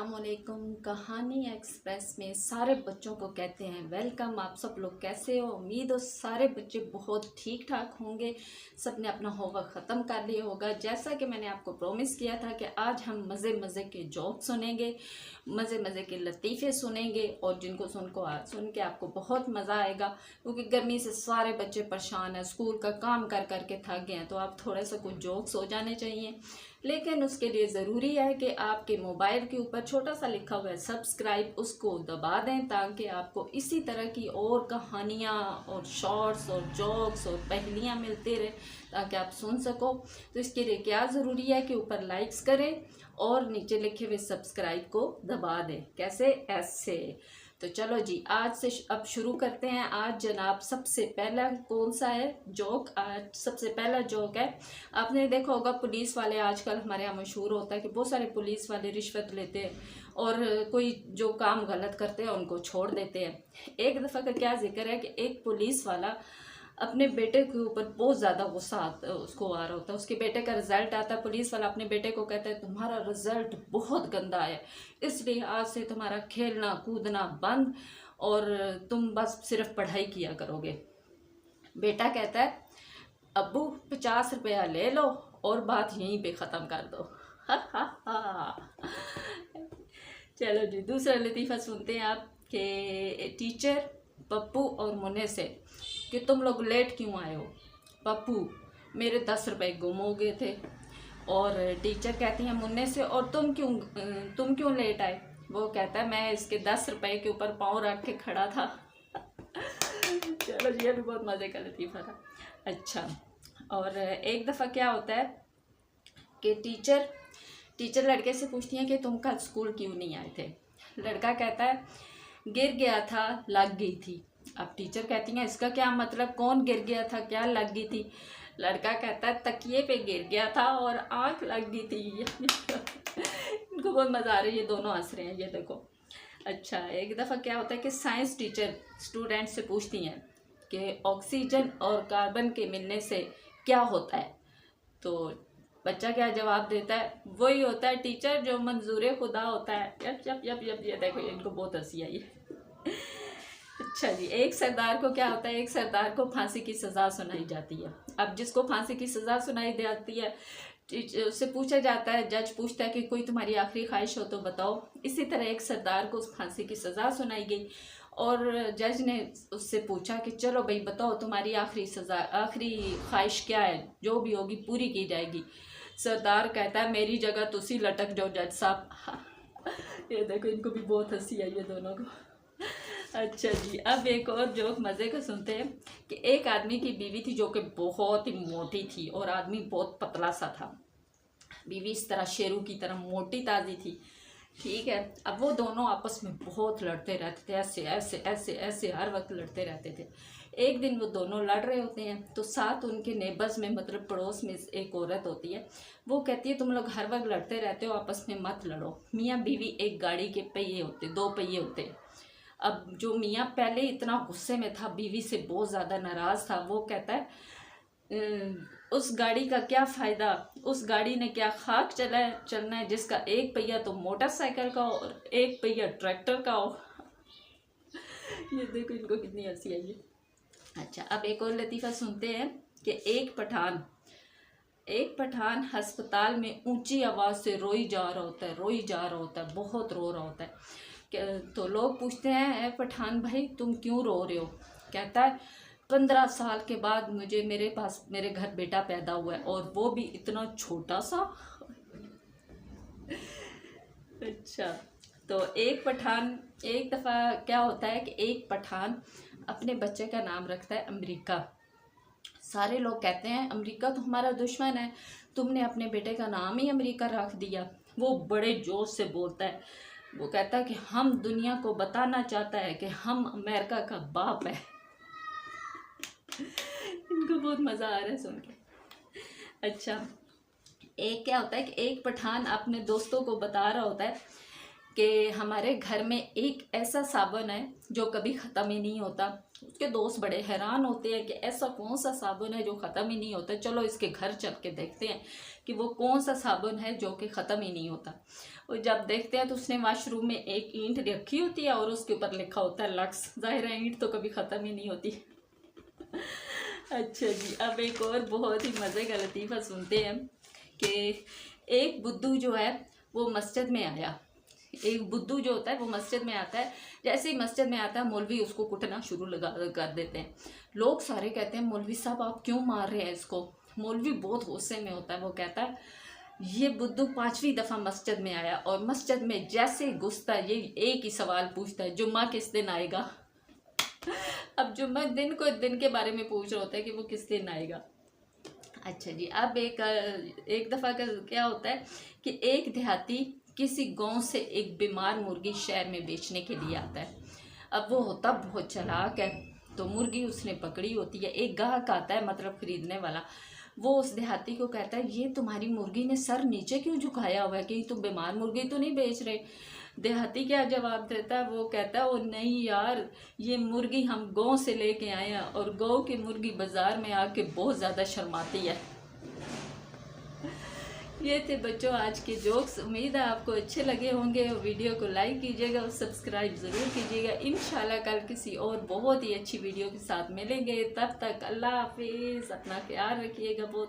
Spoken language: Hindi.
अस्सलामुअलैकुम। कहानी एक्सप्रेस में सारे बच्चों को कहते हैं वेलकम। आप सब लोग कैसे हो? उम्मीद हो सारे बच्चे बहुत ठीक ठाक होंगे। सब ने अपना होमवर्क ख़त्म कर लिया होगा। जैसा कि मैंने आपको प्रॉमिस किया था कि आज हम मज़े मज़े के जोक सुनेंगे, मज़े मज़े के लतीफ़े सुनेंगे और जिनको सुन के आपको बहुत मज़ा आएगा, क्योंकि गर्मी से सारे बच्चे परेशान हैं, स्कूल का काम कर कर के थक गए हैं। तो आप थोड़ा सा कुछ जोक्स हो जाने चाहिए, लेकिन उसके लिए ज़रूरी है कि आपके मोबाइल के ऊपर छोटा सा लिखा हुआ है सब्सक्राइब, उसको दबा दें ताकि आपको इसी तरह की और कहानियाँ और शॉर्ट्स और जोक्स और पहेलियाँ मिलती रहे, ताकि आप सुन सको। तो इसके लिए क्या ज़रूरी है कि ऊपर लाइक्स करें और नीचे लिखे हुए सब्सक्राइब को दबा दें। कैसे? ऐसे। तो चलो जी, आज से अब शुरू करते हैं। आज जनाब सबसे पहला कौन सा है जोक? आज सबसे पहला जोक है, आपने देखा होगा पुलिस वाले आजकल हमारे यहाँ मशहूर होता है कि बहुत सारे पुलिस वाले रिश्वत लेते हैं और कोई जो काम गलत करते हैं उनको छोड़ देते हैं। एक दफ़ा का क्या जिक्र है कि एक पुलिस वाला अपने बेटे के ऊपर बहुत ज़्यादा गुस्सा उसको आ रहा होता है। उसके बेटे का रिजल्ट आता है, पुलिस वाला अपने बेटे को कहता है तुम्हारा रिजल्ट बहुत गंदा है, इसलिए आज से तुम्हारा खेलना कूदना बंद और तुम बस सिर्फ पढ़ाई किया करोगे। बेटा कहता है अब्बू 50 रुपया ले लो और बात यहीं पे ख़त्म कर दो। चलो जी, दूसरा लतीफ़ा सुनते हैं आप कि टीचर पप्पू और मुन्ने से कि तुम लोग लेट क्यों आए हो? पप्पू, मेरे 10 रुपये गुम हो गए थे। और टीचर कहती है मुन्ने से और तुम क्यों लेट आए? वो कहता है मैं इसके 10 रुपये के ऊपर पाँव रख के खड़ा था। चलो जी, ये भी बहुत मज़े का लतीफ़ा था। अच्छा, और एक दफ़ा क्या होता है कि टीचर लड़के से पूछती हैं कि तुम कल स्कूल क्यों नहीं आए थे? लड़का कहता है गिर गया था, लग गई थी। अब टीचर कहती हैं इसका क्या मतलब, कौन गिर गया था, क्या लग गई थी? लड़का कहता है तकिए पे गिर गया था और आँख लग गई थी। इनको बहुत मज़ा आ रही है, ये दोनों हंस रहे हैं, ये देखो। अच्छा, एक दफ़ा क्या होता है कि साइंस टीचर स्टूडेंट से पूछती हैं कि ऑक्सीजन और कार्बन के मिलने से क्या होता है? तो बच्चा क्या जवाब देता है? वही होता है टीचर जो मंजूर खुदा होता है। यप यप यप यप, ये देखो, इनको बहुत हंसी आई है। अच्छा जी, एक सरदार को क्या होता है, एक सरदार को फांसी की सज़ा सुनाई जाती है। अब जिसको फांसी की सज़ा सुनाई जाती है उससे पूछा जाता है, जज पूछता है कि कोई तुम्हारी आखिरी ख्वाहिश हो तो बताओ। इसी तरह एक सरदार को फांसी की सज़ा सुनाई गई और जज ने उससे पूछा कि चलो भाई बताओ तुम्हारी आखिरी ख्वाहिश क्या है, जो भी होगी पूरी की जाएगी। सरदार कहता है मेरी जगह तुसी लटक जाओ जज साहब। ये देखो, इनको भी बहुत हंसी आई है दोनों को। अच्छा जी, अब एक और जोक मज़े का सुनते हैं कि एक आदमी की बीवी थी जो कि बहुत ही मोटी थी और आदमी बहुत पतला सा था। बीवी इस तरह शेरू की तरह मोटी ताज़ी थी, ठीक है। अब वो दोनों आपस में बहुत लड़ते रहते थे, ऐसे ऐसे ऐसे ऐसे हर वक्त लड़ते रहते थे। एक दिन वो दोनों लड़ रहे होते हैं तो साथ उनके नेबर्स में, मतलब पड़ोस में एक औरत होती है। वो कहती है तुम लोग हर वक्त लड़ते रहते हो, आपस में मत लड़ो। मियाँ बीवी एक गाड़ी के पहिए होते, 2 पहिए होते। अब जो मियाँ पहले इतना गुस्से में था, बीवी से बहुत ज़्यादा नाराज़ था, वो कहता है उस गाड़ी का क्या फ़ायदा, उस गाड़ी ने क्या खाक चलना है जिसका एक पहिया तो मोटरसाइकिल का हो और एक पहिया ट्रैक्टर का हो। ये देखो, इनको कितनी हंसी आई है। अच्छा, अब एक और लतीफ़ा सुनते हैं कि एक पठान अस्पताल में ऊंची आवाज़ से रोई जा रहा होता है, बहुत रो रहा होता है। तो लोग पूछते हैं पठान भाई तुम क्यों रो रहे हो? कहता है 15 साल के बाद मेरे घर बेटा पैदा हुआ है और वो भी इतना छोटा सा। अच्छा, तो एक दफ़ा क्या होता है कि एक पठान अपने बच्चे का नाम रखता है अमेरिका। सारे लोग कहते हैं अमेरिका तो हमारा दुश्मन है, तुमने अपने बेटे का नाम ही अमेरिका रख दिया। वो बड़े जोश से बोलता है, वो कहता है कि हम दुनिया को बताना चाहता है कि हम अमेरिका का बाप है। इनको बहुत मज़ा आ रहा है सुन के। अच्छा, एक क्या होता है कि एक पठान अपने दोस्तों को बता रहा होता है कि हमारे घर में एक ऐसा साबुन है जो कभी ख़त्म ही नहीं होता। उसके दोस्त बड़े हैरान होते हैं कि ऐसा कौन सा साबुन है जो ख़त्म ही नहीं होता। चलो इसके घर चल के देखते हैं कि वो कौन सा साबुन है जो कि ख़त्म ही नहीं होता। और जब देखते हैं तो उसने वॉशरूम में एक ईंट रखी होती है और उसके ऊपर लिखा होता है लक्स। ज़ाहिर है ईंट तो कभी ख़त्म ही नहीं होती। अच्छा जी, अब एक और बहुत ही मज़े का लतीफ़ा सुनते हैं कि एक बुद्धू जो है वो मस्जिद में आया। एक बुद्धू जो होता है वो मस्जिद में आता है। जैसे ही मस्जिद में आता है मौलवी उसको कुटना शुरू कर देते हैं। लोग सारे कहते हैं मौलवी साहब आप क्यों मार रहे हैं इसको। मौलवी बहुत गुस्से में होता है। वो कहता है ये बुद्धू 5वीं दफ़ा मस्जिद में आया और मस्जिद में जैसे घुसता है ये एक ही सवाल पूछता है जुम्मा किस दिन आएगा। अब जुम्मा दिन के बारे में पूछ रहा होता है कि वो किस दिन आएगा। अच्छा जी, अब एक दफ़ा का क्या होता है कि एक देहाती किसी गांव से एक बीमार मुर्गी शहर में बेचने के लिए आता है। अब वो होता बहुत चालाक है, तो मुर्गी उसने पकड़ी होती है। एक ग्राहक आता है, मतलब खरीदने वाला, वो उस देहाती को कहता है ये तुम्हारी मुर्गी ने सर नीचे क्यों झुकाया हुआ है, कि तुम बीमार मुर्गी तो नहीं बेच रहे। देहाती क्या जवाब देता है, वो कहता है वो नहीं यार, ये मुर्गी हम गांव से लेके आए हैं और गांव की मुर्गी बाज़ार में आके बहुत ज़्यादा शर्माती है। ये थे बच्चों आज के जोक्स। उम्मीद है आपको अच्छे लगे होंगे और वीडियो को लाइक कीजिएगा और सब्सक्राइब ज़रूर कीजिएगा। इंशाल्लाह कल किसी और बहुत ही अच्छी वीडियो के साथ मिलेंगे। तब तक अल्लाह हाफिज़, अपना ख्याल रखिएगा। बहुत